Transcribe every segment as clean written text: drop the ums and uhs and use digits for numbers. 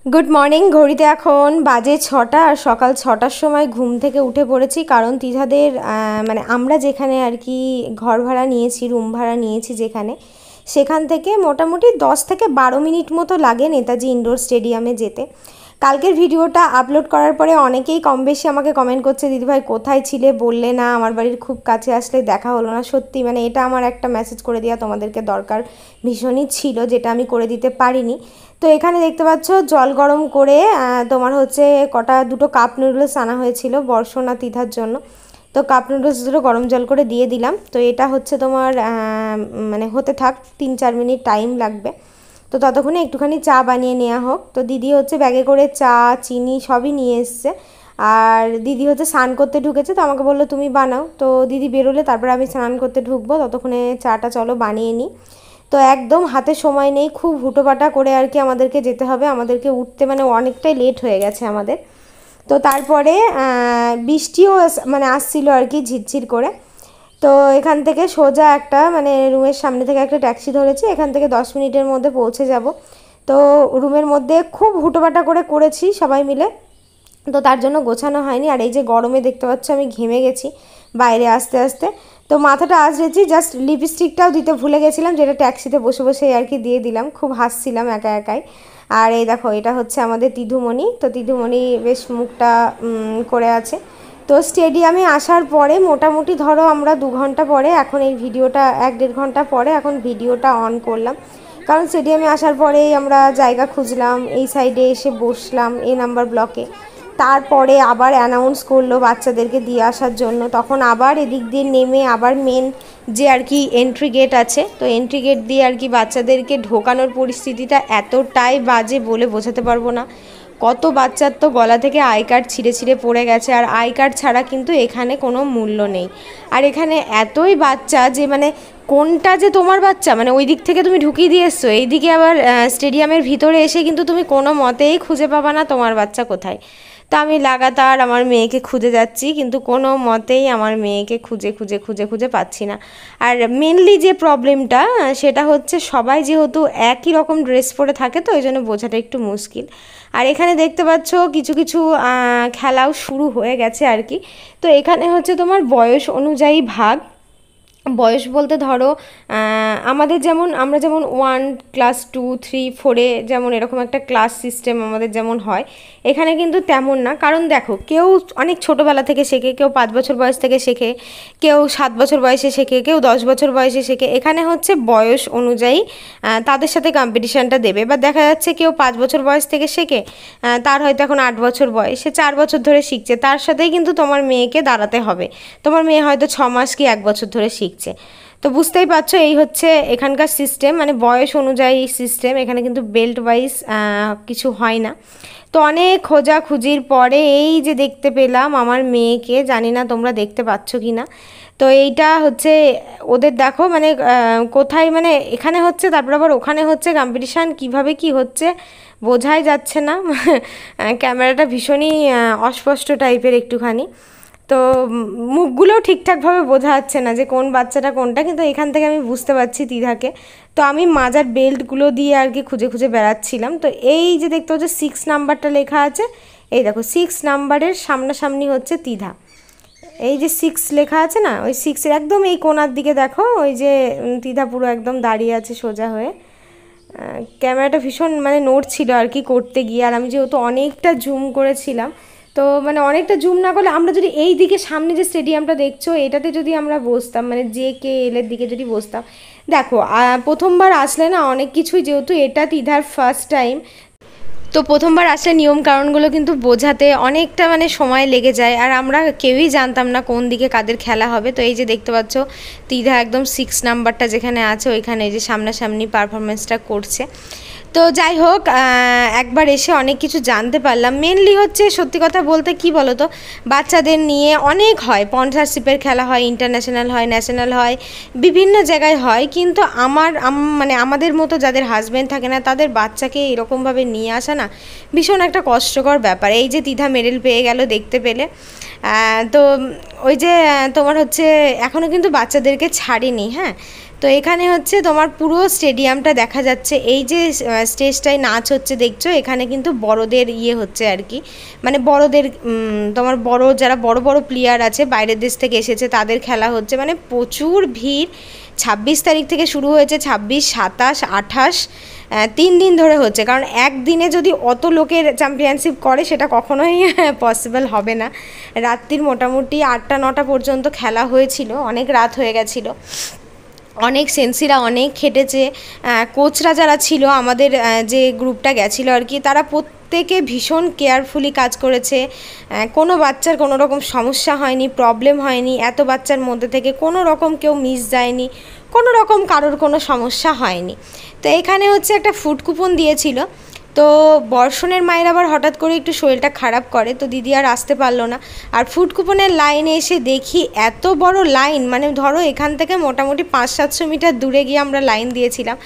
Good morning. ঘড়িতে এখন বাজে 6টা আর সকাল 6টার সময় ঘুম থেকে উঠে পড়েছি, কারণ তিধাদের মানে আমরা যেখানে আর কি ঘর ভাড়া নিয়েছি, রুম ভাড়া নিয়েছি যেখানে, সেখান থেকে মোটামুটি 10 থেকে 12 মিনিট মতো লাগে নেতাজি ইনডোর স্টেডিয়ামে যেতে। কালকের ভিডিওটা আপলোড করার পরে অনেকেই কম বেশি আমাকে কমেন্ট করছে, দিদিভাই কোথায় ছিলে, বললে না, আমার বাড়ির খুব কাছে আসলে দেখা হলো না। সত্যি মানে এটা আমার একটা মেসেজ করে দেওয়া তোমাদেরকে দরকার ভীষণই ছিল, যেটা আমি করে দিতে পারিনি। তো এখানে দেখতে পাচ্ছ জল গরম করে তোমার হচ্ছে দুটো কাপ নুডলস আনা হয়েছিল বর্ষণা তিথার জন্য। তো কাপ নুডলস দুটো গরম জল করে দিয়ে দিলাম। তো এটা হচ্ছে তোমার মানে হতে থাক, 3-4 মিনিট টাইম লাগবে। তো ততক্ষণে একটুখানি চা বানিয়ে নেওয়া হোক। তো দিদি হচ্ছে ব্যাগে করে চা চিনি সবই নিয়ে এসছে, আর দিদি হচ্ছে স্নান করতে ঢুকেছে। তো আমাকে বললো তুমি বানাও। তো দিদি বেরোলে তারপরে আমি স্নান করতে ঢুকবো, ততক্ষণে চাটা চলো বানিয়ে নিই। তো একদম হাতে সময় নেই, খুব হুটোপাটা করে আর কি আমাদেরকে যেতে হবে, আমাদেরকে উঠতে মানে অনেকটাই লেট হয়ে গেছে আমাদের। তো তারপরে বৃষ্টিও মানে আসছিল আর কি ঝিরঝির করে। তো এখান থেকে সোজা একটা মানে রুমের সামনে থেকে একটা ট্যাক্সি ধরেছি, এখান থেকে 10 মিনিটের মধ্যে পৌঁছে যাব। তো রুমের মধ্যে খুব হুটোপাটা করেছি সবাই মিলে, তো তার জন্য গোছানো হয়নি। আর এই যে গরমে দেখতে পাচ্ছ আমি ঘেমে গেছি বাইরে আসতে আসতে। তো মাথাটা আঁচড়েছি, জাস্ট লিপস্টিকটাও দিতে ভুলে গেছিলাম, যেটা ট্যাক্সিতে বসে বসে আর কি দিয়ে দিলাম, খুব হাসছিলাম একা একাই। আর এই দেখো এটা হচ্ছে আমাদের তিধুমণি। তো তিধুমণি বেশ মুখটা করে আছে। তো স্টেডিয়ামে আসার পরে মোটামুটি ধরো আমরা 2 ঘন্টা পরে, এখন এই ভিডিওটা 1-1.5 ঘন্টা পরে এখন ভিডিওটা অন করলাম, কারণ স্টেডিয়ামে আসার পরেই আমরা জায়গা খুঁজলাম, এই সাইডে এসে বসলাম A নাম্বার ব্লকে। তারপরে আবার অ্যানাউন্স করলো বাচ্চাদেরকে দিয়ে আসার জন্য, তখন আবার এদিক দিয়ে নেমে আবার মেন যে আর কি এন্ট্রি গেট আছে, তো এন্ট্রি গেট দিয়ে আর কি বাচ্চাদেরকে ঢোকানোর পরিস্থিতিটা এতটাই বাজে বলে বোঝাতে পারবো না। কত বাচ্চার তো গলা থেকে আই কার্ড ছিঁড়ে ছিঁড়ে পড়ে গেছে, আর আই কার্ড ছাড়া কিন্তু এখানে কোনো মূল্য নেই। আর এখানে এতই বাচ্চা যে মানে কোনটা যে তোমার বাচ্চা, মানে ওই দিক থেকে তুমি ঢুকিয়ে দিয়ে এসছো, এইদিকে আবার স্টেডিয়ামের ভিতরে এসে কিন্তু তুমি কোনো মতেই খুঁজে পাবা না তোমার বাচ্চা কোথায়। তো আমি লাগাতার আমার মেয়েকে খুঁজে যাচ্ছি, কিন্তু কোনো মতেই আমার মেয়েকে খুঁজে খুঁজে খুঁজে খুঁজে পাচ্ছি না। আর মেনলি যে প্রবলেমটা সেটা হচ্ছে সবাই যেহেতু একই রকম ড্রেস পরে থাকে, তো ওই জন্য বোঝাটা একটু মুশকিল। আর এখানে দেখতে পাচ্ছ কিছু কিছু খেলাও শুরু হয়ে গেছে আর কি। তো এখানে হচ্ছে তোমার বয়স অনুযায়ী ভাগ, বয়স বলতে ধরো আমাদের যেমন আমরা যেমন 1 ক্লাস 2 3 4-এ যেমন এরকম একটা ক্লাস সিস্টেম আমাদের যেমন হয়, এখানে কিন্তু তেমন না। কারণ দেখো কেউ অনেক ছোটোবেলা থেকে শেখে, কেউ 5 বছর বয়স থেকে শেখে, কেউ 7 বছর বয়সে শেখে, কেউ 10 বছর বয়সে শেখে। এখানে হচ্ছে বয়স অনুযায়ী তাদের সাথে কম্পিটিশানটা দেবে। এবার দেখা যাচ্ছে কেউ 5 বছর বয়স থেকে শেখে, তার হয়তো এখন 8 বছর বয়স, সে 4 বছর ধরে শিখছে, তার সাথেই কিন্তু তোমার মেয়েকে দাঁড়াতে হবে। তোমার মেয়ে হয়তো 6 মাস কি 1 বছর ধরে শিখছে। তো বুঝতেই পারছো এই হচ্ছে এখানকার সিস্টেম, মানে বয়স অনুযায়ী সিস্টেম, এখানে কিন্তু বেল্ট ওয়াইজ কিছু হয় না। তো অনেক খোঁজাখুঁজির পরে এই যে দেখতে পেলাম আমার মেয়েকে, জানি না তোমরা দেখতে পাচ্ছ কি না। তো এইটা হচ্ছে ওদের দেখো মানে কোথায় মানে এখানে হচ্ছে, তারপর আবার ওখানে হচ্ছে কম্পিটিশান, কিভাবে কি হচ্ছে বোঝাই যাচ্ছে না। ক্যামেরাটা ভীষণই অস্পষ্ট টাইপের একটুখানি, তো মুখগুলোও ঠিকঠাকভাবে বোঝা যাচ্ছে না যে কোন বাচ্চাটা কোনটা, কিন্তু এখান থেকে আমি বুঝতে পারছি তিধাকে। তো আমি মাজার বেল্টগুলো দিয়ে আর কি খুঁজে খুঁজে বেড়াচ্ছিলাম। তো এই যে দেখতে হচ্ছে 6 নাম্বারটা লেখা আছে, এই দেখো 6 নাম্বারের সামনাসামনি হচ্ছে তিধা। এই যে 6 লেখা আছে না, ওই 6-এর একদম এই কোণার দিকে দেখো, ওই যে তিধা পুরো একদম দাঁড়িয়ে আছে সোজা হয়ে। ক্যামেরাটা ভীষণ মানে নড়ছিল আর কি করতে গিয়ে, আর আমি যেহেতু অনেকটা জুম করেছিলাম, তো মানে অনেকটা জুম না করলে আমরা যদি এই দিকে সামনে যে স্টেডিয়ামটা দেখছো এটাতে যদি আমরা বসতাম, মানে JKL এর দিকে যদি বসতাম, দেখো প্রথমবার আসলে না অনেক কিছুই, যেহেতু এটা তিধার ফার্স্ট টাইম, তো প্রথমবার আসলে নিয়ম কারণগুলো কিন্তু বোঝাতে অনেকটা মানে সময় লেগে যায়, আর আমরা কেউই জানতাম না কোন দিকে কাদের খেলা হবে। তো এই যে দেখতে পাচ্ছ তিধা একদম 6 নাম্বারটা যেখানে আছে ওইখানে এই যে সামনাসামনি পারফরমেন্সটা করছে। তো যাই হোক একবার এসে অনেক কিছু জানতে পারলাম। মেনলি হচ্ছে সত্যি কথা বলতে কি বলো তো, বাচ্চাদের নিয়ে অনেক হয়, স্পন্সরশিপের খেলা হয়, ইন্টারন্যাশনাল হয়, ন্যাশনাল হয়, বিভিন্ন জায়গায় হয়, কিন্তু মানে আমাদের মতো যাদের হাজব্যান্ড থাকে না তাদের বাচ্চাকে এরকমভাবে নিয়ে আসা না ভীষণ একটা কষ্টকর ব্যাপার। এই যে তিধা মেডেল পেয়ে গেল দেখতে পেলে। তো ওই যে তোমার হচ্ছে এখনও কিন্তু বাচ্চাদেরকে ছাড়িনি, হ্যাঁ। তো এখানে হচ্ছে তোমার পুরো স্টেডিয়ামটা দেখা যাচ্ছে। এই যে স্টেজটায় নাচ হচ্ছে দেখছো, এখানে কিন্তু বড়দের ইয়ে হচ্ছে আর কি, মানে বড়দের তোমার বড় যারা বড় বড় প্লেয়ার আছে বাইরের দেশ থেকে এসেছে তাদের খেলা হচ্ছে, মানে প্রচুর ভিড়। 26 তারিখ থেকে শুরু হয়েছে, 26, 27, 28 3 দিন ধরে হচ্ছে, কারণ একদিনে যদি অত লোকের চ্যাম্পিয়নশিপ করে সেটা কখনোই পসিবল হবে না। রাত্রির মোটামুটি 8টা 9টা পর্যন্ত খেলা হয়েছিল, অনেক রাত হয়ে গেছিলো। অনেক সেন্সিরা অনেক খেটেছে, কোচরা যারা ছিল আমাদের যে গ্রুপটা গেছিলো আর কি, তারা প্রত্যেকে ভীষণ কেয়ারফুলি কাজ করেছে। কোনো বাচ্চার কোনো রকম সমস্যা হয়নি, প্রবলেম হয়নি, এত বাচ্চার মধ্যে থেকে কোনো রকম কেউ মিস যায়নি, কোনো রকম কারোর কোনো সমস্যা হয়নি। তো এখানে হচ্ছে একটা ফুড কুপন দিয়েছিল। তো বর্ষণের মায়ের আবার হঠাৎ করে একটু শরীরটা খারাপ করে, তো দিদি আর আসতে পারলো না। আর ফুড কুপনের লাইনে এসে দেখি এত বড় লাইন, মানে ধরো এখান থেকে মোটামুটি 500-700 মিটার দূরে গিয়ে আমরা লাইন দিয়েছিলাম।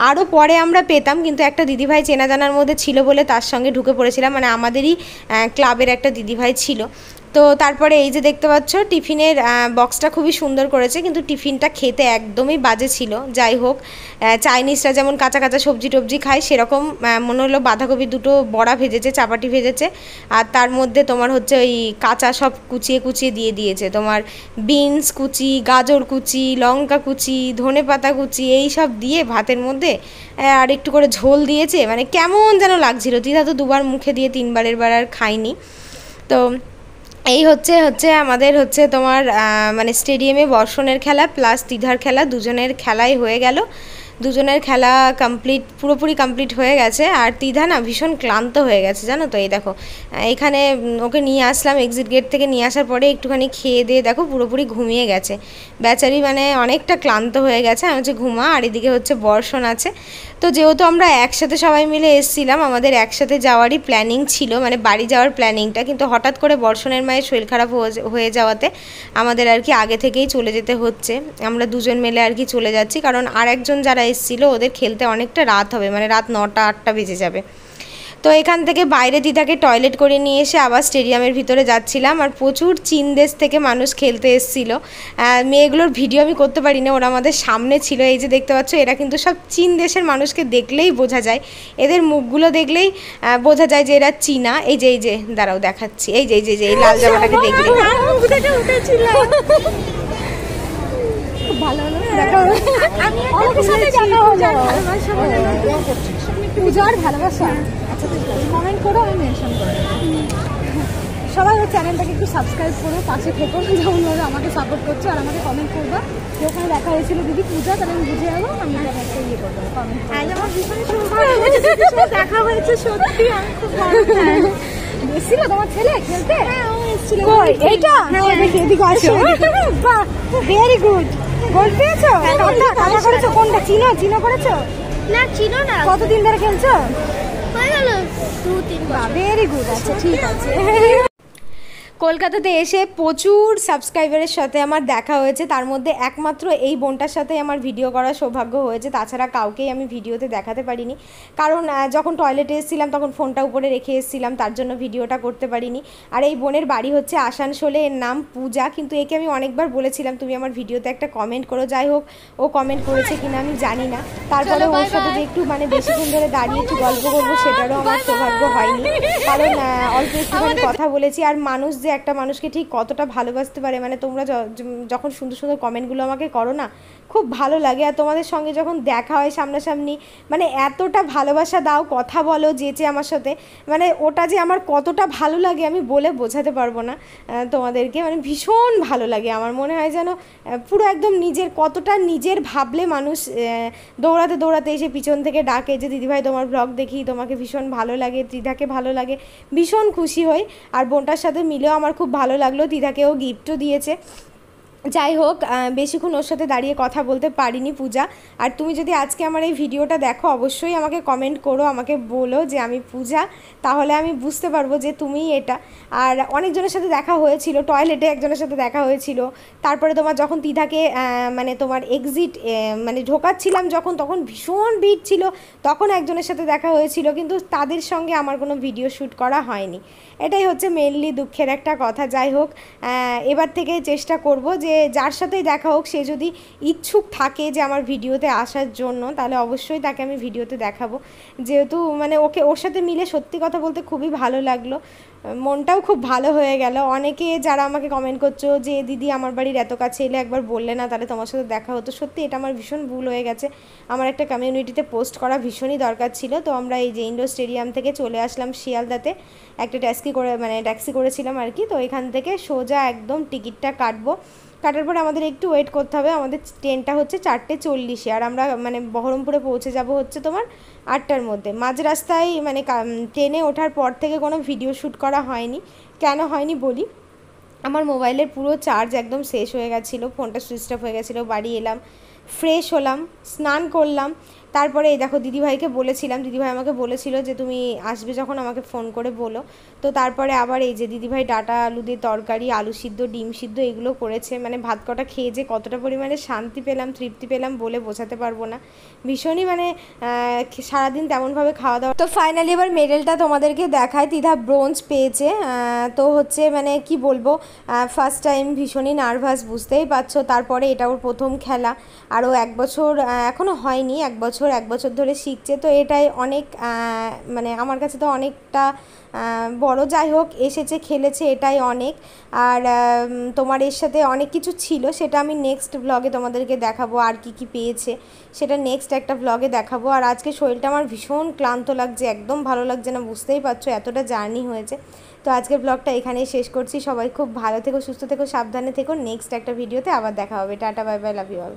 আরও পরে আমরা পেতাম, কিন্তু একটা দিদিভাই চেনা জানার মধ্যে ছিল বলে তার সঙ্গে ঢুকে পড়েছিলাম, মানে আমাদেরই ক্লাবের একটা দিদিভাই ছিল। তো তারপরে এই যে দেখতে পাচ্ছ টিফিনের বক্সটা খুবই সুন্দর করেছে, কিন্তু টিফিনটা খেতে একদমই বাজে ছিল। যাই হোক, চাইনিজরা যেমন কাঁচা কাঁচা সবজি টবজি খায় সেরকম মনে হলো বাঁধাকপি দুটো বড়া ভেজেছে, চাপাটি ভেজেছে, আর তার মধ্যে তোমার হচ্ছে ওই কাঁচা সব কুচিয়ে কুচিয়ে দিয়ে দিয়েছে, তোমার বিনস কুচি, গাজর কুচি, লঙ্কা কুচি, ধনেপাতা কুচি, এই সব দিয়ে ভাতের মধ্যে আর একটু করে ঝোল দিয়েছে, মানে কেমন যেন লাগছিল। দিদা তো 2বার মুখে দিয়ে 3বারের বার আর খাইনি। তো এই হচ্ছে আমাদের হচ্ছে তোমার মানে স্টেডিয়ামে বর্ষণের খেলা প্লাস তিধার খেলা, দুজনের খেলাই হয়ে গেল। দুজনের খেলা পুরোপুরি কমপ্লিট হয়ে গেছে। আর তিধা না ভীষণ ক্লান্ত হয়ে গেছে জানো তো। এই দেখো এখানে ওকে নিয়ে আসলাম, এক্সিট গেট থেকে নিয়ে আসার পরে একটুখানি খেয়ে দিয়ে দেখো পুরোপুরি ঘুমিয়ে গেছে বেচারি, মানে অনেকটা ক্লান্ত হয়ে গেছে। আমি হচ্ছে ঘুমা, আর এদিকে হচ্ছে বর্ষণ আছে। তো যেহেতু আমরা একসাথে সবাই মিলে এসেছিলাম, আমাদের একসাথে যাওয়ারই প্ল্যানিং ছিল, মানে বাড়ি যাওয়ার প্ল্যানিংটা, কিন্তু হঠাৎ করে বর্ষণের মায়ের শরীর খারাপ হয়ে যাওয়াতে আমাদের আর কি আগে থেকেই চলে যেতে হচ্ছে। আমরা দুজন মিলে আর কি চলে যাচ্ছি, কারণ আর একজন যারা এসেছিলো ওদের খেলতে অনেকটা রাত হবে, মানে রাত 9টা 8টা বেজে যাবে। তো এখান থেকে বাইরে দিদাকে টয়লেট করে নিয়ে এসে আবার স্টেডিয়ামের ভিতরে যাচ্ছিলাম। আর প্রচুর চীন দেশ থেকে মানুষ খেলতে এসেছিলো। মেয়েগুলোর ভিডিও আমি করতে পারি না, ওরা আমাদের সামনে ছিল। এই যে দেখতে পাচ্ছ, এরা কিন্তু সব চীন দেশের মানুষকে দেখলেই বোঝা যায়, এদের মুখগুলো দেখলেই বোঝা যায় যে এরা চীনা। এই যে দাঁড়াও দেখাচ্ছি, এই যে এই লাল জামাটাকে দেখলে ভালো হলো, পূজার ভালোবাসা। আচ্ছা কমেন্ট করো, আমি মেনশন করো। সবাই ওর চ্যানেলটাকে একটু সাবস্ক্রাইব করো, পাশে থেকো, যেমন ওরা আমাকে সাপোর্ট করছো। আর আমাকে কমেন্ট করবো যে ওখানে দেখা হয়েছিল দিদি পূজা, তাহলে আমি বুঝে যাবো, আমি একটা ইয়ে করবো কমেন্ট। আমার ভীষণ দেখা হয়েছে সত্যি, আমি খুব ভালো। এসেছিল তোমার ছেলে খেলতে? এইটা এদিকে আসো, ভেরি গুড। গোল পেয়েছো? কাটা করেছো? কোনটা চিনো করেছো? না চিনো না। কতদিন ধরে খেলছো? হয়ে গেল 2-3 বার। ভেরি গুড, আচ্ছা ঠিক আছে। কলকাতাতে এসে প্রচুর সাবস্ক্রাইবারের সাথে আমার দেখা হয়েছে, তার মধ্যে একমাত্র এই বোনটার সাথে আমার ভিডিও করার সৌভাগ্য হয়েছে, তাছাড়া কাউকেই আমি ভিডিওতে দেখাতে পারিনি, কারণ যখন টয়লেটে এসেছিলাম তখন ফোনটা উপরে রেখে এসেছিলাম, তার জন্য ভিডিওটা করতে পারিনি। আর এই বোনের বাড়ি হচ্ছে আসানসোলে, এর নাম পূজা, কিন্তু একে আমি অনেকবার বলেছিলাম তুমি আমার ভিডিওতে একটা কমেন্ট করো। যাই হোক, ও কমেন্ট করেছে কিনা আমি জানি না। তারপরে ওর সাথে যে একটু মানে বেশিক্ষণ ধরে দাঁড়িয়ে একটু গল্প করবো সেটারও আমার সৌভাগ্য হয়নি, কারণ অল্প একটুখানি কথা বলেছি। আর মানুষ যে একটা মানুষকে ঠিক কতটা ভালোবাসতে পারে, মানে তোমরা যখন সুন্দর সুন্দর কমেন্টগুলো আমাকে করো না, খুব ভালো লাগে। আর তোমাদের সঙ্গে যখন দেখা হয় সামনাসামনি, মানে এতটা ভালোবাসা দাও, কথা বলো যে আমার সাথে, মানে ওটা যে আমার কতটা ভালো লাগে আমি বলে বোঝাতে পারবো না তোমাদেরকে, মানে ভীষণ ভালো লাগে। আমার মনে হয় যেন পুরো একদম কতটা নিজের ভাবলে মানুষ দৌড়াতে দৌড়াতে এসে পিছন থেকে ডাকে যে দিদিভাই তোমার ব্লগ দেখি, তোমাকে ভীষণ ভালো লাগে, দিদাকে ভালো লাগে, ভীষণ খুশি হই। আর বোনটার সাথে মিলেও আমার খুব ভালো লাগলো, দিদাকেও গিফটও দিয়েছে। যাই হোক, বেশিক্ষণ ওর সাথে দাঁড়িয়ে কথা বলতে পারিনি পূজা। আর তুমি যদি আজকে আমার এই ভিডিওটা দেখো, অবশ্যই আমাকে কমেন্ট করো, আমাকে বলো যে আমি পূজা, তাহলে আমি বুঝতে পারবো যে তুমিই এটা। আর অনেকজনের সাথে দেখা হয়েছিল, টয়লেটে একজনের সাথে দেখা হয়েছিল, তারপরে তোমার যখন তিধাকে মানে তোমার এক্সিট মানে ঢোকাচ্ছিলাম যখন, তখন ভীষণ ভিড় ছিল, তখন একজনের সাথে দেখা হয়েছিল, কিন্তু তাদের সঙ্গে আমার কোনো ভিডিও শ্যুট করা হয়নি। এটাই হচ্ছে মেনলি দুঃখের একটা কথা। যাই হোক, এবার থেকে চেষ্টা করব যে যে যার সাথেই দেখা হোক সে যদি ইচ্ছুক থাকে যে আমার ভিডিওতে আসার জন্য, তাহলে অবশ্যই তাকে আমি ভিডিওতে দেখাবো। যেহেতু মানে ওর সাথে মিলে সত্যি কথা বলতে খুবই ভালো লাগলো, মনটাও খুব ভালো হয়ে গেল। অনেকে যারা আমাকে কমেন্ট করছো যে দিদি আমার বাড়ির এত কাছে এলে একবার বললে না, তাহলে তোমার সাথে দেখা হতো। সত্যি এটা আমার ভীষণ ভুল হয়ে গেছে, আমার একটা কমিউনিটিতে পোস্ট করা ভীষণই দরকার ছিল। তো আমরা এই যে ইন্ডোর স্টেডিয়াম থেকে চলে আসলাম শিয়ালদাতে, একটা ট্যাক্সি করেছিলাম আর কি। তো এখান থেকে সোজা একদম টিকিটটা কাটার পরে আমাদের একটু ওয়েট করতে হবে, আমাদের ট্রেনটা হচ্ছে 4:40-এ, আর আমরা মানে বহরমপুরে পৌঁছে যাব হচ্ছে তোমার 8টার মধ্যে। মাঝ রাস্তায় মানে ট্রেনে ওঠার পর থেকে কোনো ভিডিও শ্যুট করা হয়নি। কেন হয়নি বলি, আমার মোবাইলের পুরো চার্জ একদম শেষ হয়ে গেছিলো, ফোনটা সুইচ অফ হয়ে গেছিলো। বাড়ি এলাম, ফ্রেশ হলাম, স্নান করলাম, তারপরে এই দেখো দিদিভাইকে বলেছিলাম, দিদিভাই আমাকে বলেছিল যে তুমি আসবে যখন আমাকে ফোন করে বলো। তো তারপরে আবার এই যে দিদিভাই ডাঁটা আলু দিয়ে তরকারি, আলু সিদ্ধ, ডিম সিদ্ধ এগুলো করেছে। মানে ভাত কটা খেয়ে যে কতটা পরিমাণে শান্তি পেলাম, তৃপ্তি পেলাম বলে বোঝাতে পারবো না। ভীষণই মানে সারাদিন তেমনভাবে খাওয়া দাওয়া। তো ফাইনালি এবার মেডেলটা তোমাদেরকে দেখায়, তিধা ব্রোঞ্জ পেয়েছে। তো হচ্ছে মানে কি বলবো, ফার্স্ট টাইম ভীষণই নার্ভাস, বুঝতেই পারছো। তারপরে এটা ওর প্রথম খেলা, আরও 1 বছর এখনও হয়নি, 1 বছর ধরে শিখছে। তো এটাই অনেক মানে আমার কাছে তো অনেকটা বড়। যাই হোক, এসেছে, খেলেছে, এটাই অনেক। আর তোমার এর সাথে অনেক কিছু ছিল, সেটা আমি নেক্সট ব্লগে তোমাদেরকে দেখাবো। আর কি কি পেয়েছে সেটা নেক্সট একটা ব্লগে দেখাবো। আর আজকে শরীরটা আমার ভীষণ ক্লান্ত লাগছে, একদম ভালো লাগছে না, বুঝতেই পারছো এতটা জার্নি হয়েছে। তো আজকের ব্লগটা এখানেই শেষ করছি। সবাই খুব ভালো থেকো, সুস্থ থেকো, সাবধানে থেকো। নেক্সট একটা ভিডিওতে আবার দেখা হবে। Tata, bye bye, love you all.